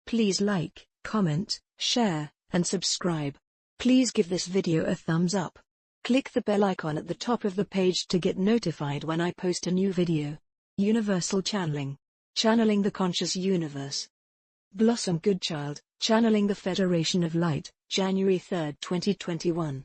Please like, comment, share, and subscribe. Please give this video a thumbs up. Click the bell icon at the top of the page to get notified when I post a new video. Universal Channeling. Channeling the Conscious Universe. Blossom Goodchild, Channeling the Federation of Light, January 3, 2021.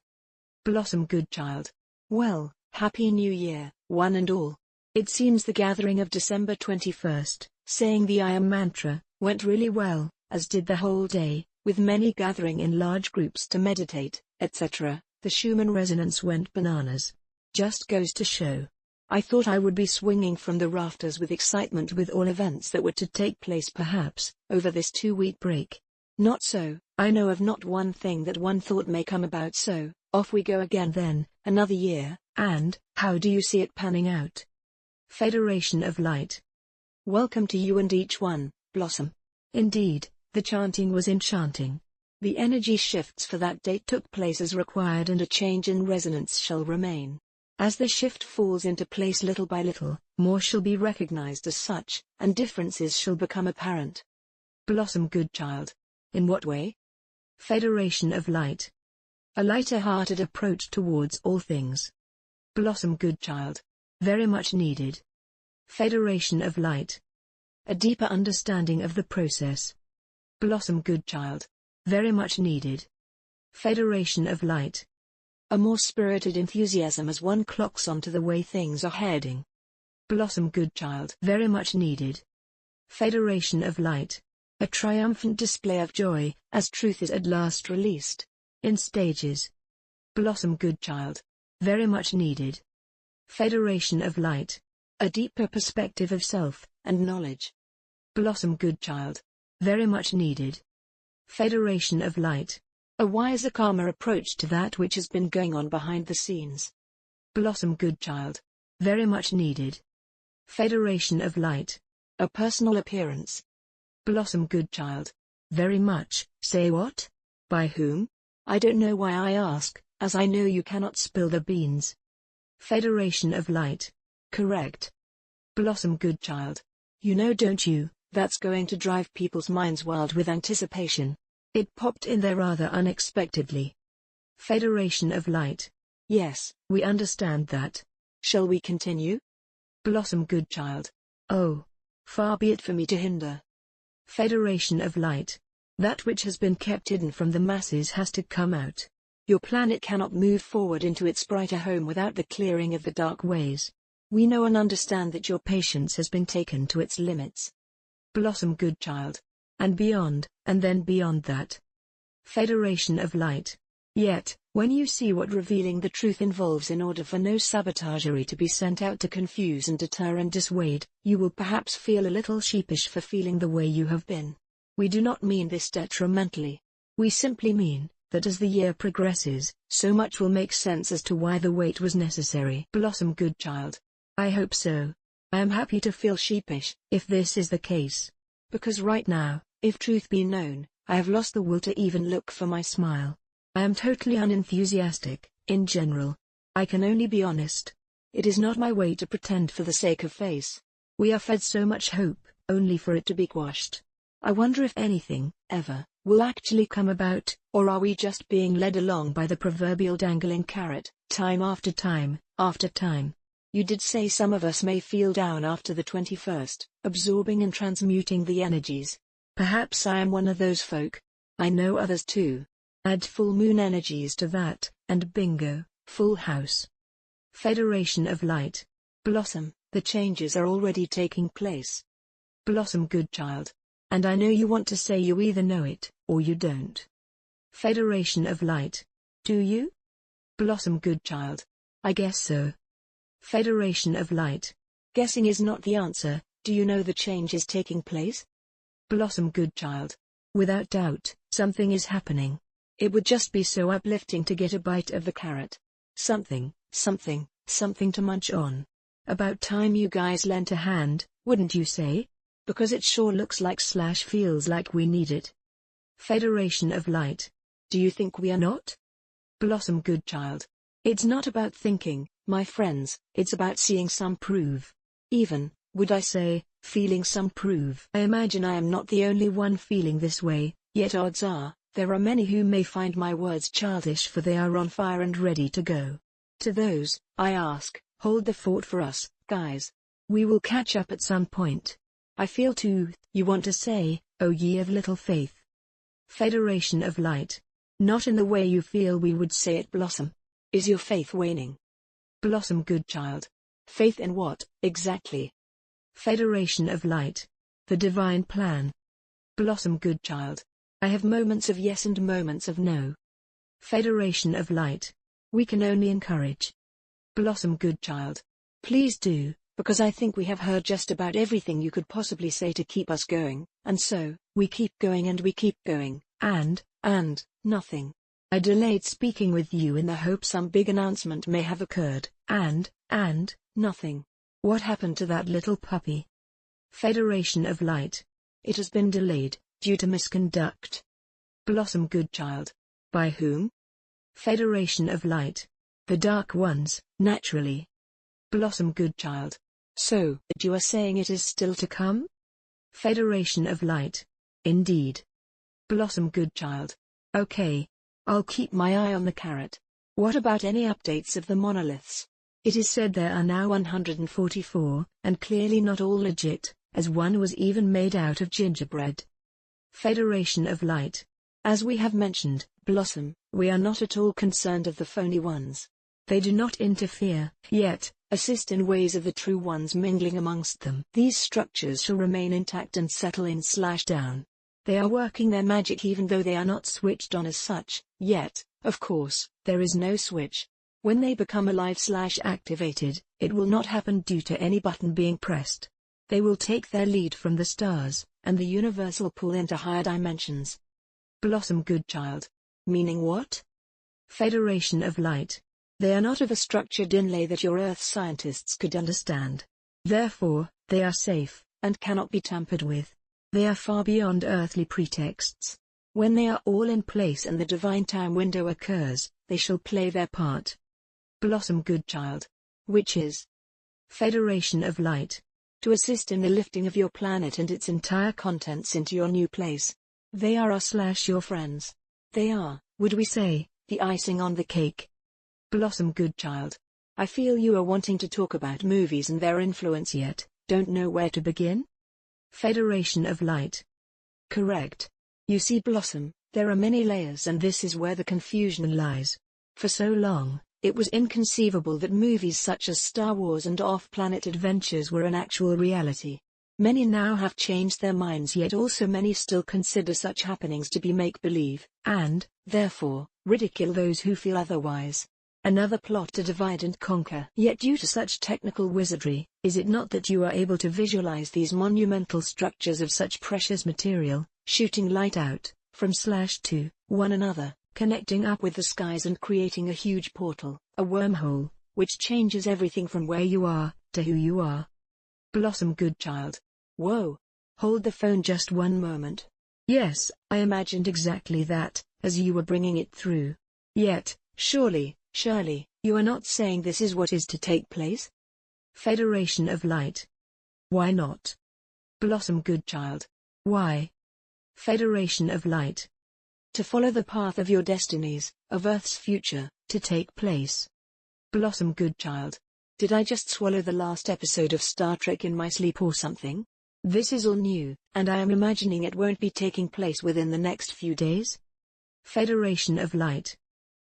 Blossom Goodchild. Well, Happy New Year, one and all. It seems the gathering of December 21st, saying the I Am mantra, went really well, as did the whole day, with many gathering in large groups to meditate, etc. The Schumann resonance went bananas. Just goes to show. I thought I would be swinging from the rafters with excitement with all events that were to take place perhaps, over this 2-week break. Not so, I know of not one thing that one thought may come about, so, off we go again then, another year, and, how do you see it panning out? Federation of Light. Welcome to you and each one, Blossom. Indeed, the chanting was enchanting. The energy shifts for that date took place as required, and a change in resonance shall remain. As the shift falls into place little by little, more shall be recognized as such, and differences shall become apparent. Blossom Goodchild. In what way? Federation of Light. A lighter-hearted approach towards all things. Blossom Goodchild. Very much needed. Federation of Light. A deeper understanding of the process. Blossom Goodchild. Very much needed. Federation of Light. A more spirited enthusiasm as one clocks on to the way things are heading. Blossom Goodchild. Very much needed. Federation of Light. A triumphant display of joy, as truth is at last released. In stages. Blossom Goodchild. Very much needed. Federation of Light. A deeper perspective of self, and knowledge. Blossom Goodchild. Very much needed. Federation of Light. A wiser, calmer approach to that which has been going on behind the scenes. Blossom Goodchild. Very much needed. Federation of Light. A personal appearance. Blossom Goodchild. Very much. Say what? By whom? I don't know why I ask, as I know you cannot spill the beans. Federation of Light. Correct. Blossom Goodchild. You know, don't you, that's going to drive people's minds wild with anticipation. It popped in there rather unexpectedly. Federation of Light. Yes, we understand that. Shall we continue? Blossom Goodchild. Oh. Far be it for me to hinder. Federation of Light. That which has been kept hidden from the masses has to come out. Your planet cannot move forward into its brighter home without the clearing of the dark ways. We know and understand that your patience has been taken to its limits. Blossom Goodchild. And beyond, and then beyond that. Federation of Light. Yet, when you see what revealing the truth involves in order for no sabotagery to be sent out to confuse and deter and dissuade, you will perhaps feel a little sheepish for feeling the way you have been. We do not mean this detrimentally. We simply mean that as the year progresses, so much will make sense as to why the wait was necessary. Blossom Goodchild. I hope so. I am happy to feel sheepish, if this is the case. Because right now, if truth be known, I have lost the will to even look for my smile. I am totally unenthusiastic, in general. I can only be honest. It is not my way to pretend for the sake of face. We are fed so much hope, only for it to be quashed. I wonder if anything, ever, will actually come about, or are we just being led along by the proverbial dangling carrot, time after time, after time? You did say some of us may feel down after the 21st, absorbing and transmuting the energies. Perhaps I am one of those folk. I know others too. Add full moon energies to that, and bingo, full house. Federation of Light. Blossom, the changes are already taking place. Blossom Goodchild. And I know you want to say you either know it, or you don't. Federation of Light. Do you? Blossom Goodchild. I guess so. Federation of Light. Guessing is not the answer. Do you know the change is taking place? Blossom Goodchild. Without doubt, something is happening. It would just be so uplifting to get a bite of the carrot. Something to munch on. About time you guys lent a hand, wouldn't you say? Because it sure looks like / feels like we need it. Federation of Light. Do you think we are not? Blossom Goodchild. It's not about thinking, my friends, it's about seeing some proof. Even, would I say, feeling some prove. I imagine I am not the only one feeling this way, yet odds are, there are many who may find my words childish, for they are on fire and ready to go. To those, I ask, hold the fort for us, guys. We will catch up at some point. I feel too, you want to say, O ye of little faith. Federation of Light. Not in the way you feel we would say it, Blossom. Is your faith waning? Blossom Goodchild. Faith in what, exactly? Federation of Light. The divine plan. Blossom Goodchild. I have moments of yes and moments of no. Federation of Light. We can only encourage. Blossom Goodchild. Please do, because I think we have heard just about everything you could possibly say to keep us going, and so, we keep going and we keep going, and nothing. I delayed speaking with you in the hope some big announcement may have occurred, and nothing. What happened to that little puppy? Federation of Light. It has been delayed, due to misconduct. Blossom Goodchild. By whom? Federation of Light. The Dark Ones, naturally. Blossom Goodchild. So, you are saying it is still to come? Federation of Light. Indeed. Blossom Goodchild. Okay. I'll keep my eye on the carrot. What about any updates of the monoliths? It is said there are now 144, and clearly not all legit, as one was even made out of gingerbread. Federation of Light. As we have mentioned, Blossom, we are not at all concerned of the phony ones. They do not interfere, yet, assist in ways of the true ones mingling amongst them. These structures shall remain intact and settle in/down. They are working their magic even though they are not switched on as such, yet, of course, there is no switch. When they become alive/activated, it will not happen due to any button being pressed. They will take their lead from the stars, and the universe will pull into higher dimensions. Blossom Goodchild. Meaning what? Federation of Light. They are not of a structured inlay that your Earth scientists could understand. Therefore, they are safe, and cannot be tampered with. They are far beyond earthly pretexts. When they are all in place and the divine time window occurs, they shall play their part. Blossom Goodchild. Which is? Federation of Light. To assist in the lifting of your planet and its entire contents into your new place. They are our/your friends. They are, would we say, the icing on the cake. Blossom Goodchild. I feel you are wanting to talk about movies and their influence yet don't know where to begin? Federation of Light. Correct. You see, Blossom, there are many layers and this is where the confusion lies. For so long, it was inconceivable that movies such as Star Wars and off-planet adventures were an actual reality. Many now have changed their minds, yet also many still consider such happenings to be make-believe, and, therefore, ridicule those who feel otherwise. Another plot to divide and conquer. Yet due to such technical wizardry, is it not that you are able to visualize these monumental structures of such precious material, shooting light out, from/to, one another, connecting up with the skies and creating a huge portal, a wormhole, which changes everything from where you are, to who you are? Blossom Goodchild. Whoa. Hold the phone just one moment. Yes, I imagined exactly that, as you were bringing it through. Yet, surely, you are not saying this is what is to take place? Federation of Light. Why not? Blossom Goodchild. Why? Federation of Light. To follow the path of your destinies, of Earth's future, to take place. Blossom Goodchild. Did I just swallow the last episode of Star Trek in my sleep or something? This is all new, and I am imagining it won't be taking place within the next few days? Federation of Light.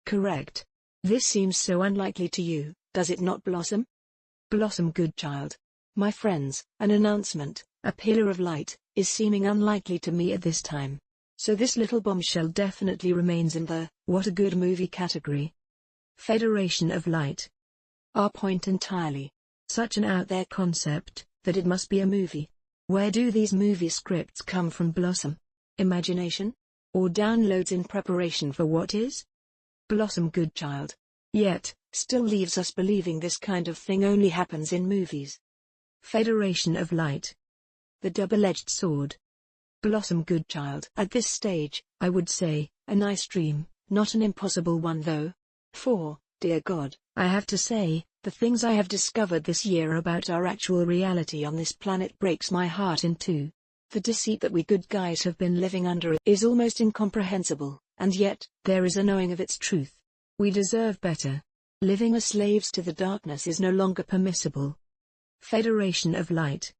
Correct. This seems so unlikely to you, does it not, Blossom? Blossom Goodchild. My friends, an announcement, a pillar of light, is seeming unlikely to me at this time. So this little bombshell definitely remains in the, what a good movie category. Federation of Light. Our point entirely. Such an out there concept, that it must be a movie. Where do these movie scripts come from, Blossom? Imagination? Or downloads in preparation for what is? Blossom Goodchild. Yet, still leaves us believing this kind of thing only happens in movies. Federation of Light. The double-edged sword. Blossom Goodchild. At this stage, I would say, a nice dream, not an impossible one though. For, dear God, I have to say, The things I have discovered this year about our actual reality on this planet breaks my heart in two. The deceit that we good guys have been living under is almost incomprehensible, and yet, there is a knowing of its truth. We deserve better. Living as slaves to the darkness is no longer permissible. Federation of Light.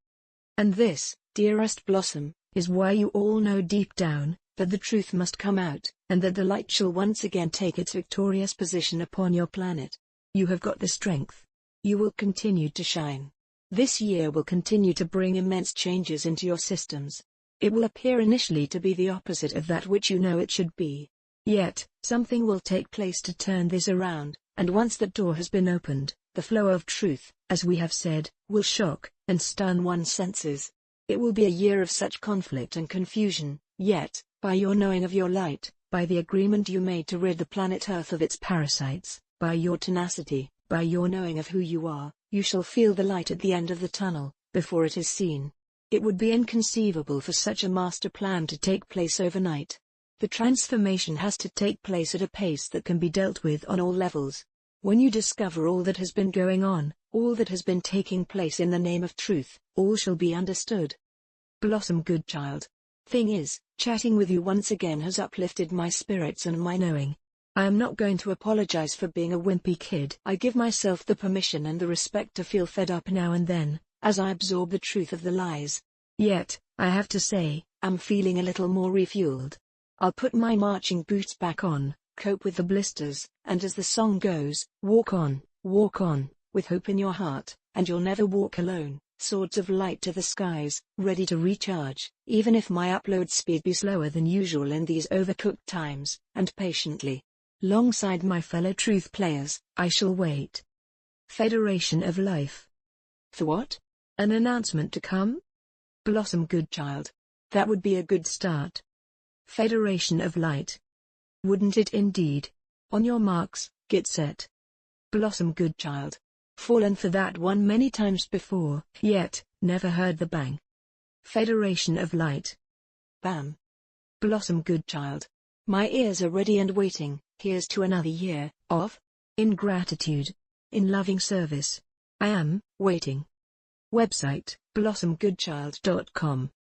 And this, dearest Blossom, is why you all know deep down, that the truth must come out, and that the light shall once again take its victorious position upon your planet. You have got the strength. You will continue to shine. This year will continue to bring immense changes into your systems. It will appear initially to be the opposite of that which you know it should be. Yet, something will take place to turn this around, and once that door has been opened, the flow of truth, as we have said, will shock and stun one's senses. It will be a year of such conflict and confusion, yet, by your knowing of your light, by the agreement you made to rid the planet Earth of its parasites, by your tenacity, by your knowing of who you are, you shall feel the light at the end of the tunnel, before it is seen. It would be inconceivable for such a master plan to take place overnight. The transformation has to take place at a pace that can be dealt with on all levels. When you discover all that has been going on, all that has been taking place in the name of truth, all shall be understood. Blossom Goodchild. Thing is, chatting with you once again has uplifted my spirits and my knowing. I am not going to apologize for being a wimpy kid. I give myself the permission and the respect to feel fed up now and then, as I absorb the truth of the lies. Yet, I have to say, I'm feeling a little more refueled. I'll put my marching boots back on, cope with the blisters, and as the song goes, walk on, with hope in your heart, and you'll never walk alone. Swords of light to the skies, ready to recharge, even if my upload speed be slower than usual in these overcooked times, and patiently, alongside my fellow truth players, I shall wait. Federation of Life. For what? An announcement to come? Blossom Goodchild. That would be a good start. Federation of Light. Wouldn't it indeed? On your marks, get set. Blossom Goodchild. Fallen for that one many times before, yet, never heard the bang. Federation of Light. Bam. Blossom Goodchild. My ears are ready and waiting. Here's to another year of ingratitude, in loving service. I am waiting. Website, blossomgoodchild.com.